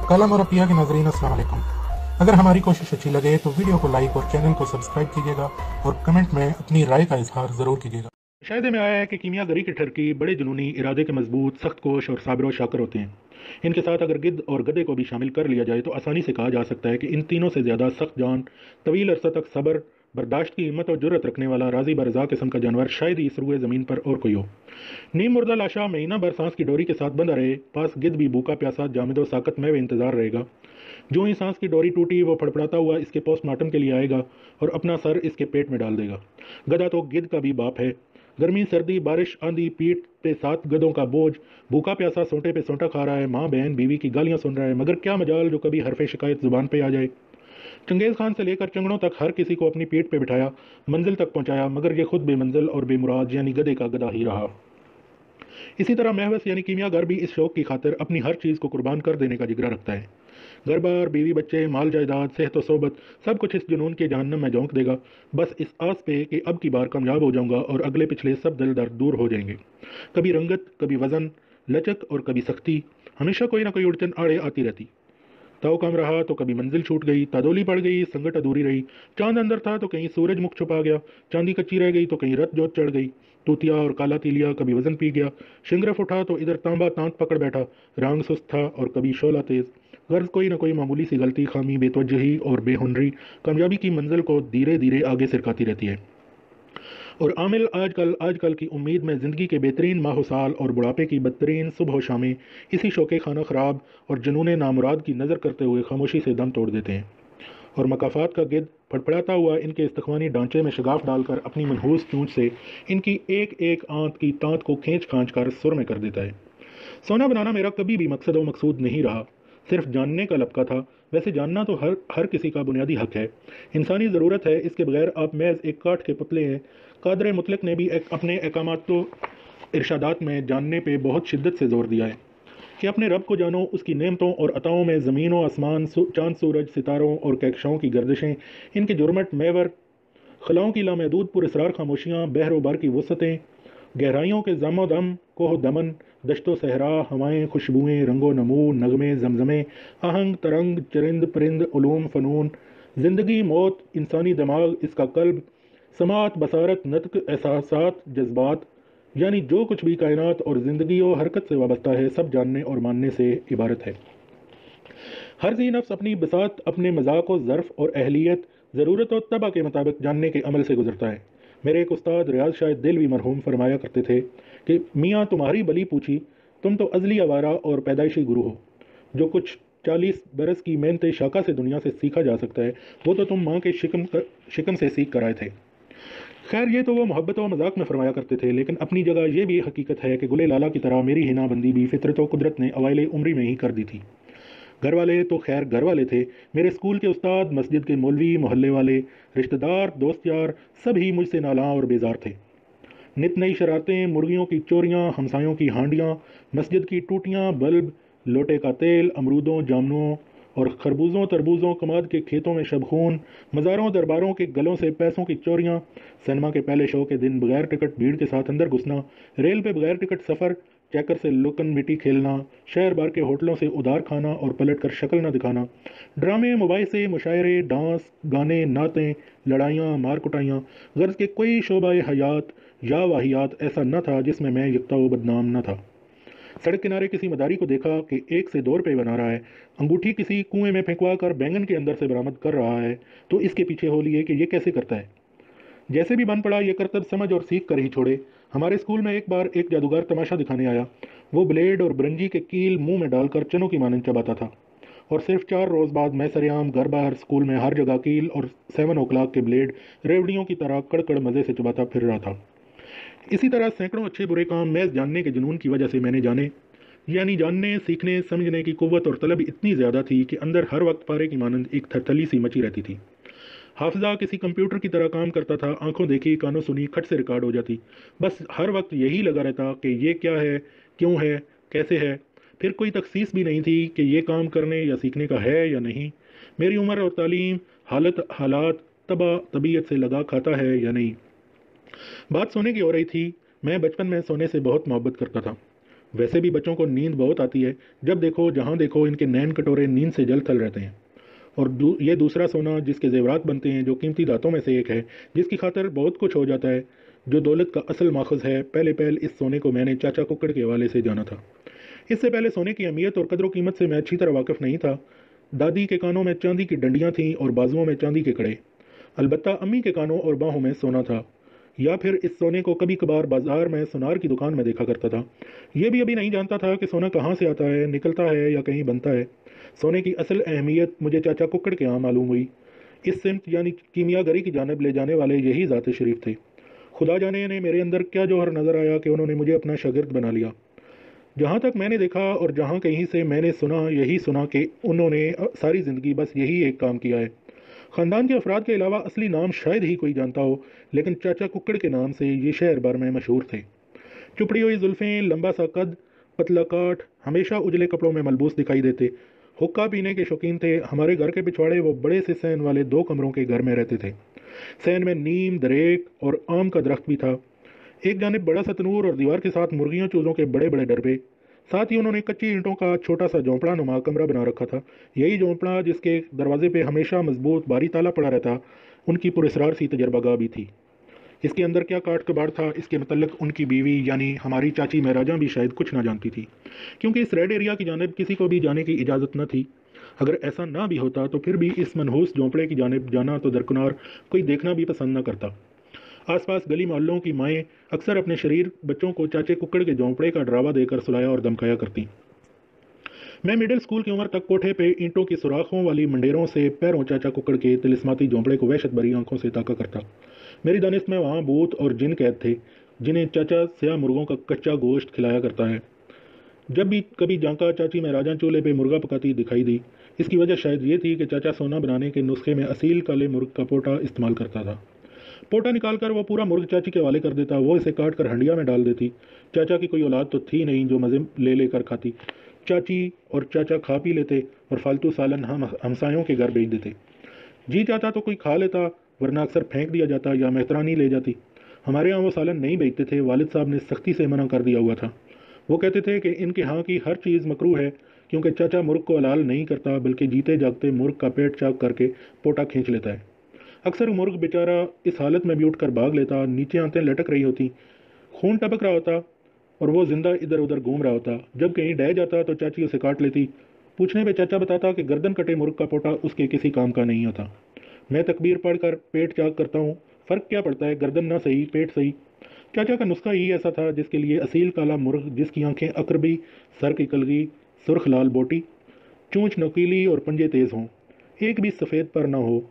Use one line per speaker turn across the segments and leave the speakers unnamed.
कलम और अपिया के नाज़रीन अस्सलाम वालेकुम। अगर हमारी कोशिश अच्छी लगे तो वीडियो को लाइक और चैनल को सब्सक्राइब कीजिएगा और कमेंट में अपनी राय का इजहार ज़रूर कीजिएगा। मुशाहिदे में आया है कि कीमियागरी के ठरकी बड़े जुनूनी, इरादे के मजबूत, सख्त कोश और साबिर व शाकर होते हैं। इनके साथ अगर गिद्ध और गधे को भी शामिल कर लिया जाए तो आसानी से कहा जा सकता है कि इन तीनों से ज़्यादा सख्त जान, तवील अरसा तक सब्र, बर्दाश्त की हिम्मत और जुर्रत रखने वाला राजी बरजा किस्म का जानवर शायद ही इस रुए ज़मीन पर और कोई हो। नीम मुर्दा लाशा महीना भर सांस की डोरी के साथ बंधा रहे, पास गिद्ध भी भूखा प्यासा जामिदो साकत में वे इंतजार रहेगा। जो ही सांस की डोरी टूटी वो फड़फड़ाता हुआ इसके पोस्टमार्टम के लिए आएगा और अपना सर इसके पेट में डाल देगा। गधा तो गिद्ध का भी बाप है। गर्मी सर्दी बारिश आंधी पीठ पे 7 गधों का बोझ, भूखा प्यासा सोटे पे सोटा खा रहा है, माँ बहन बीवी की गालियां सुन रहा है, मगर क्या मजाल जो कभी हरफे शिकायत जुबान पे आ जाए। चंगेज खान से लेकर चंगड़ों तक हर किसी को अपनी पीठ पे बिठाया, मंजिल तक पहुंचाया, मगर ये खुद बेमंजिल और बेमुराद यानी गधे का गधा ही रहा। इसी तरह महवस यानी कीमियागर भी इस शौक की खातिर अपनी हर चीज़ को कुर्बान कर देने का जिगरा रखता है। घर बार, बीवी बच्चे, माल जायदाद, सेहत व सोबत, सब कुछ इस जुनून के जहन्नम में झोंक देगा, बस इस आस पे कि अब की बार कामयाब हो जाऊंगा और अगले पिछले सब दिल दर्द दूर हो जाएंगे। कभी रंगत, कभी वजन, लचक और कभी सख्ती, हमेशा कोई ना कोई उड़चन आड़े आती रहती। ताव कम रहा तो कभी मंजिल छूट गई, तादोली पड़ गई, संगत अधूरी रही। चांद अंदर था तो कहीं सूरज मुख छुपा गया, चांदी कच्ची रह गई तो कहीं रत जोत चढ़ गई। तूतिया और काला तीलिया कभी वजन पी गया, शिंगरफ उठा तो इधर तांबा तांत पकड़ बैठा, रंग सुस्त था और कभी शोला तेज। गर्ज कोई ना कोई मामूली सी गलती, खामी, बेतवजही और बेहुनरी कामयाबी की मंजिल को धीरे धीरे आगे सिरकाती रहती है। और आमिल आजकल की उम्मीद में ज़िंदगी के बेहतरीन माह साल और बुढ़ापे की बदतरीन सुबह शामें इसी शौके खाना ख़राब और जुनून नामुराद की नज़र करते हुए खामोशी से दम तोड़ देते हैं। और मकाफात का गिद्ध फड़फड़ाता हुआ इनके इस्तख्वानी ढांचे में शगाफ डालकर अपनी मनहूस चूंच से इनकी एक एक आंत की तांत को खींच खांच कर सुर में कर देता है। सोना बनाना मेरा कभी भी मकसद व मकसूद नहीं रहा, सिर्फ जानने का लपका था। वैसे जानना तो हर किसी का बुनियादी हक है, इंसानी ज़रूरत है, इसके बगैर आप महज एक काठ के पुतले हैं। कादर मुतलक ने भी अपने अहकामात तो इरशादात में जानने पे बहुत शिद्दत से जोर दिया है कि अपने रब को जानो, उसकी नेमतों और अताओं में ज़मीनों आसमान, चांद सूरज, सितारों और कहकशाओं की गर्दिशें, इनके जुर्मट महवर, खलाओं की लामहदूद पुरस्रार खामोशियाँ, बहर बार की वसतें, गहराइयों के जमो दम, कोह दमन, दश्तो सहरा, हवाएं, खुशबुएं, रंगो नमू, नगमे, जमजमे, आहंग तरंग, चरिंद परिंद, उलूम फ़नून, ज़िंदगी मौत, इंसानी दिमाग, इसका कल्ब, समात बसारत, नतक, एहसासात, जज्बात, यानी जो कुछ भी कायनात और ज़िंदगी और हरकत से वाबस्ता है, सब जानने और मानने से इबारत है। हर जी नफ्स अपनी बसात, अपने मजाक व ज़र्फ़ और अहलियत, ज़रूरत और तबा के मुताबिक जानने के अमल से गुजरता है। मेरे एक उस्ताद रियाज शायद दिलवी मरहूम फरमाया करते थे कि मियाँ तुम्हारी बली पूछी, तुम तो अज़ली आवारा और पैदाइशी गुरु हो। जो कुछ 40 बरस की मेहनत शाका से दुनिया से सीखा जा सकता है, वो तो तुम माँ के शिकम से सीख कर आए थे। खैर ये तो वो मोहब्बत व मजाक में फरमाया करते थे, लेकिन अपनी जगह ये भी हकीकत है कि गुले लाला की तरह मेरी हिनाबंदी भी फितरत व कुदरत ने अवाइल उम्री में ही कर दी थी। घर वाले तो खैर घर वाले थे, मेरे स्कूल के उस्ताद, मस्जिद के मौलवी, मोहल्ले वाले, रिश्तेदार, दोस्त यार, सब ही मुझसे नालां और बेजार थे। नित नई शरारतें, मुर्गियों की चोरियां, हमसायों की हांडियां, मस्जिद की टूटियां, बल्ब, लोटे का तेल, अमरूदों, जामुनों और खरबूजों, तरबूजों, कमाद के खेतों में शबखून, मज़ारों दरबारों के गलों से पैसों की चोरियां, सिनेमा के पहले शो के दिन बगैर टिकट भीड़ के साथ अंदर घुसना, रेल पे बगैर टिकट सफ़र, चैकर से लुकन मिट्टी खेलना, शहर बार के होटलों से उधार खाना और पलट कर शक्ल न दिखाना, ड्रामे, मुबाइसे, मुशायरे, डांस, गाने, नातें, लड़ाइयाँ, मार कुटाइयाँ, गर्ज के कोई शोबा हयात या वाहियात ऐसा न था जिसमें मैं यकता व बदनाम न था। सड़क किनारे किसी मदारी को देखा कि 1 से 2 रुपये बना रहा है, अंगूठी किसी कुएं में फेंकवा कर बैंगन के अंदर से बरामद कर रहा है, तो इसके पीछे हो लिए कि ये कैसे करता है। जैसे भी बन पड़ा ये करतब समझ और सीख कर ही छोड़े। हमारे स्कूल में एक बार एक जादूगर तमाशा दिखाने आया। वो ब्लेड और ब्रंजी के कील मुंह में डालकर चनों की मानंद चबाता था, और सिर्फ 4 रोज़ बाद मैं सरेआम घर बाहर स्कूल में हर जगह कील और 7 o'clock के ब्लेड रेवड़ियों की तरह कड़कड़ मज़े से चबाता फिर रहा था। इसी तरह सैकड़ों अच्छे बुरे काम महज जानने के जुनून की वजह से मैंने जाने, यानी जानने, सीखने, समझने की कुव्वत और तलब इतनी ज़्यादा थी कि अंदर हर वक्त पारे की मानंद एक थरथली सी मची रहती थी। हाफिजा किसी कंप्यूटर की तरह काम करता था, आंखों देखी, कानों सुनी, खट से रिकॉर्ड हो जाती। बस हर वक्त यही लगा रहता कि ये क्या है, क्यों है, कैसे है। फिर कोई तखसीस भी नहीं थी कि ये काम करने या सीखने का है या नहीं। मेरी उम्र और तालीम, हालात, तबीयत से लगा खाता है या नहीं। बात सोने की हो रही थी। मैं बचपन में सोने से बहुत मोहब्बत करता था। वैसे भी बच्चों को नींद बहुत आती है, जब देखो जहाँ देखो इनके नैन कटोरे नींद से जल थल रहते हैं। और ये दूसरा सोना जिसके जेवरात बनते हैं, जो कीमती धातों में से एक है, जिसकी खातर बहुत कुछ हो जाता है, जो दौलत का असल माखज़ है। पहले पहल इस सोने को मैंने चाचा कुक्कड़ के हवाले से जाना था। इससे पहले सोने की अहमियत और कदर कीमत से मैं अच्छी तरह वाकिफ़ नहीं था। दादी के कानों में चांदी की डंडियाँ थीं और बाजुओं में चांदी के कड़े। अलबत्ता अम्मी के कानों और बाहों में सोना था, या फिर इस सोने को कभी कभार बाजार में सुनार की दुकान में देखा करता था। ये भी अभी नहीं जानता था कि सोना कहाँ से आता है, निकलता है या कहीं बनता है। सोने की असल अहमियत मुझे चाचा कुक्कड़ के यहाँ मालूम हुई। इस सिमत यानी कीमियागरी की जानब ले जाने वाले यही ज़ात शरीफ थे। खुदा जाने ने मेरे अंदर क्या जौहर नज़र आया कि उन्होंने मुझे अपना शागिर्द बना लिया। जहाँ तक मैंने देखा और जहाँ कहीं से मैंने सुना, यही सुना कि उन्होंने सारी ज़िंदगी बस यही एक काम किया है। ख़ानदान के अफराद के अलावा असली नाम शायद ही कोई जानता हो, लेकिन चाचा कुक्कड़ के नाम से ये शहर भर में मशहूर थे। चुपड़ी हुई जुल्फ़ें, लंबा सा कद, पतला काट, हमेशा उजले कपड़ों में मलबूस दिखाई देते। हुक्का पीने के शौकीन थे। हमारे घर के पिछवाड़े वो बड़े से सैन वाले 2 कमरों के घर में रहते थे। सैन में नीम, दरेक और आम का दरख्त भी था। एक जानिब बड़ा सा तनूर और दीवार के साथ मुर्गियों चूज़ों के बड़े बड़े डरबे। साथ ही उन्होंने कच्ची ईंटों का छोटा सा झोंपड़ा नुमा कमरा बना रखा था। यही झोंपड़ा जिसके दरवाजे पे हमेशा मजबूत बारी ताला पड़ा रहता, उनकी पुरस्रार सी तजर्बागाह भी थी। इसके अंदर क्या काट कबाड़ था, इसके मतलब उनकी बीवी यानी हमारी चाची महराजा भी शायद कुछ ना जानती थी, क्योंकि इस रेड एरिया की जानिब किसी को भी जाने की इजाज़त न थी। अगर ऐसा ना भी होता तो फिर भी इस मनहूस झोंपड़े की जानिब जाना तो दरकिनार कोई देखना भी पसंद न करता। आसपास गली मोहल्लों की माएँ अक्सर अपने शरीर बच्चों को चाचे कुक्कड़ के झोंपड़े का डरावा देकर सुलाया और धमकाया करती। मैं मिडिल स्कूल की उम्र तक कोठे पे ईंटों की सुराखों वाली मंडेरों से पैरों चाचा कुक्कड़ के तिलिस्माती झोंपड़े को वहशत भरी आंखों से ताका करता। मेरी दानिश में वहाँ भूत और जिन कैद थे, जिन्हें चाचा स्याह मुर्गों का कच्चा गोश्त खिलाया करता है। जब भी कभी जांका चाची महराजा चूल्हे पे मुर्गा पकाती दिखाई दी, इसकी वजह शायद ये थी कि चाचा सोना बनाने के नुस्खे में असील काले मुर्ग का पोटा इस्तेमाल करता था। पोटा निकालकर वो पूरा मुर्ग चाची के हवाले कर देता। वो इसे काट कर हंडिया में डाल देती। चाचा की कोई औलाद तो थी नहीं जो मज़े ले लेकर खाती। चाची और चाचा खा पी लेते और फालतू सालन हम हमसायों के घर भेज देते। जी चाचा तो कोई खा लेता, वरना अक्सर फेंक दिया जाता या मेहतरानी ले जाती। हमारे यहाँ वो सालन नहीं बेचते थे। वालिद साहब ने सख्ती से मना कर दिया हुआ था। वो कहते थे कि इनके यहाँ की हर चीज़ मकरूह है, क्योंकि चाचा मुर्ग को हलाल नहीं करता, बल्कि जीते जागते मुर्ग का पेट चाक करके पोटा खींच लेता है। अक्सर मुर्ग बेचारा इस हालत में भी उठकर भाग लेता। नीचे आंतें लटक रही होती, खून टपक रहा होता और वो जिंदा इधर उधर घूम रहा होता। जब कहीं डह जाता तो चाची उसे काट लेती। पूछने पे चाचा बताता कि गर्दन कटे मुर्ग का पोटा उसके किसी काम का नहीं होता। मैं तकबीर पढ़कर पेट चाक करता हूँ, फ़र्क क्या पड़ता है, गर्दन ना सही पेट सही। चाचा का नुस्खा ही ऐसा था, जिसके लिए असील काला मुर्ग, जिसकी आंखें अकरबी, सर की कलगी, सुर्ख लाल बोटी, चूंच नकीली और पंजे तेज़ हों, एक भी सफ़ेद पर ना हो,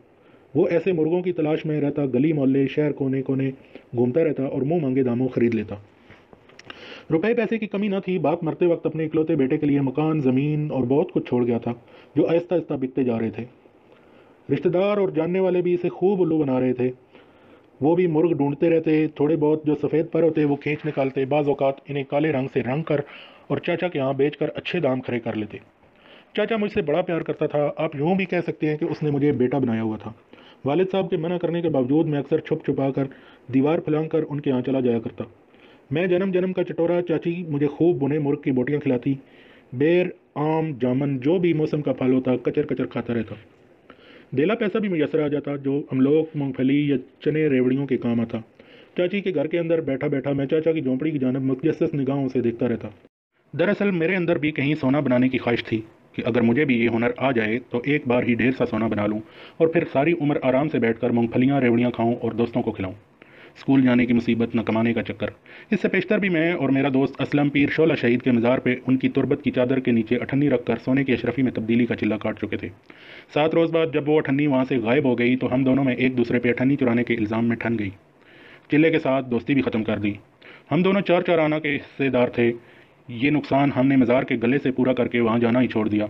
वो ऐसे मुर्गों की तलाश में रहता। गली मोहल्ले शहर कोने कोने घूमता रहता और मुंह मांगे दामों खरीद लेता। रुपए पैसे की कमी न थी। बाप मरते वक्त अपने इकलौते बेटे के लिए मकान, ज़मीन और बहुत कुछ छोड़ गया था, जो आहिस्ता आहिस्ता बिकते जा रहे थे। रिश्तेदार और जानने वाले भी इसे खूब उल्लू बना रहे थे। वो भी मुर्ग ढूंढते रहते। थोड़े बहुत जो सफ़ेद पर होते वो खींच निकालते। बाज़ औक़ात इन्हें काले रंग से रंग कर और चाचा के यहाँ बेच कर अच्छे दाम खड़े कर लेते। चाचा मुझसे बड़ा प्यार करता था। आप यूँ भी कह सकते हैं कि उसने मुझे बेटा बनाया हुआ था। वालिद साहब के मना करने के बावजूद मैं अक्सर छुप छुपा कर दीवार फैलांग कर उनके यहाँ चला जाया करता। मैं जन्म जन्म का चटोरा। चाची मुझे खूब बुने मुर्ग की बोटियाँ खिलाती। बेर, आम, जामन, जो भी मौसम का फल होता कचर कचर खाता रहता। देला पैसा भी मुयसर आ जाता, जो अमलोक, मूंगफली या चने रेवड़ियों के काम आता। चाची के घर के अंदर बैठा बैठा मैं चाचा की झोंपड़ी की जानब मुतजस्सिस निगाहों से देखता रहता। दरअसल मेरे अंदर भी कहीं सोना बनाने की ख्वाहिश थी कि अगर मुझे भी ये हुनर आ जाए तो एक बार ही ढेर सा सोना बना लूं और फिर सारी उम्र आराम से बैठकर मूंगफलियां रेवड़ियां खाऊं और दोस्तों को खिलाऊं। स्कूल जाने की मुसीबत, न कमाने का चक्कर। इससे पेशतर भी मैं और मेरा दोस्त असलम पीर शोला शहीद के मज़ार पे उनकी तुरबत की चादर के नीचे अठन्नी रखकर सोने की अशरफी में तब्दीली का चिल्ला काट चुके थे। 7 रोज़ बाद जब वो अठन्नी वहाँ से गायब हो गई तो हम दोनों में एक दूसरे पे अठन्नी चुराने के इल्ज़ाम में ठन गई। चिल्ले के साथ दोस्ती भी ख़त्म कर दी। हम दोनों 4-4 आना के हिस्सेदार थे। ये नुकसान हमने मज़ार के गले से पूरा करके वहाँ जाना ही छोड़ दिया।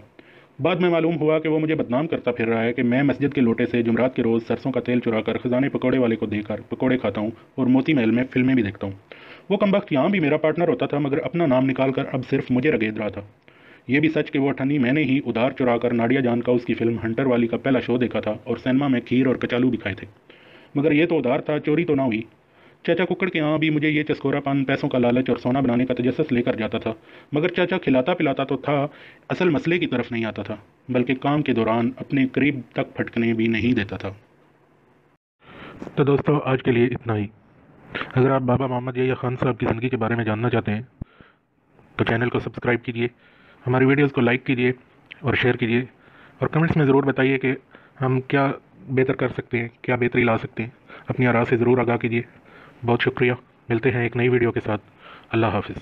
बाद में मालूम हुआ कि वो मुझे बदनाम करता फिर रहा है कि मैं मस्जिद के लोटे से जुमरात के रोज़ सरसों का तेल चुराकर खजाने पकौड़े वाले को देकर पकौड़े खाता हूँ और मोती महल में फिल्में भी देखता हूँ। वो कमबख्त यहाँ भी मेरा पार्टनर होता था, मगर अपना नाम निकाल कर अब सिर्फ मुझे रगेद रहा था। ये भी सच कि वो अठन्नी मैंने ही उधार चुराकर नाडिया जान का उसकी फिल्म हंटर वाली का पहला शो देखा था और सिनेमा में खीर और कचालू भी खाए थे। मगर ये तो उधार था, चोरी तो ना हुई। चाचा कुक्कड़ के यहाँ भी मुझे ये चस्कोरापन, पैसों का लालच और सोना बनाने का तजस्सुस लेकर जाता था, मगर चाचा खिलाता पिलाता तो था, असल मसले की तरफ नहीं आता था, बल्कि काम के दौरान अपने करीब तक फटकने भी नहीं देता था। तो दोस्तों, आज के लिए इतना ही। अगर आप बाबा मोहम्मद यahya खान साहब की ज़िंदगी के बारे में जानना चाहते हैं तो चैनल को सब्सक्राइब कीजिए, हमारी वीडियोज़ को लाइक कीजिए और शेयर कीजिए, और कमेंट्स में ज़रूर बताइए कि हम क्या बेहतर कर सकते हैं, क्या बेहतरी ला सकते हैं। अपनी आराज़ से ज़रूर आगाह कीजिए। बहुत शुक्रिया। मिलते हैं एक नई वीडियो के साथ। अल्लाह हाफ़िज़।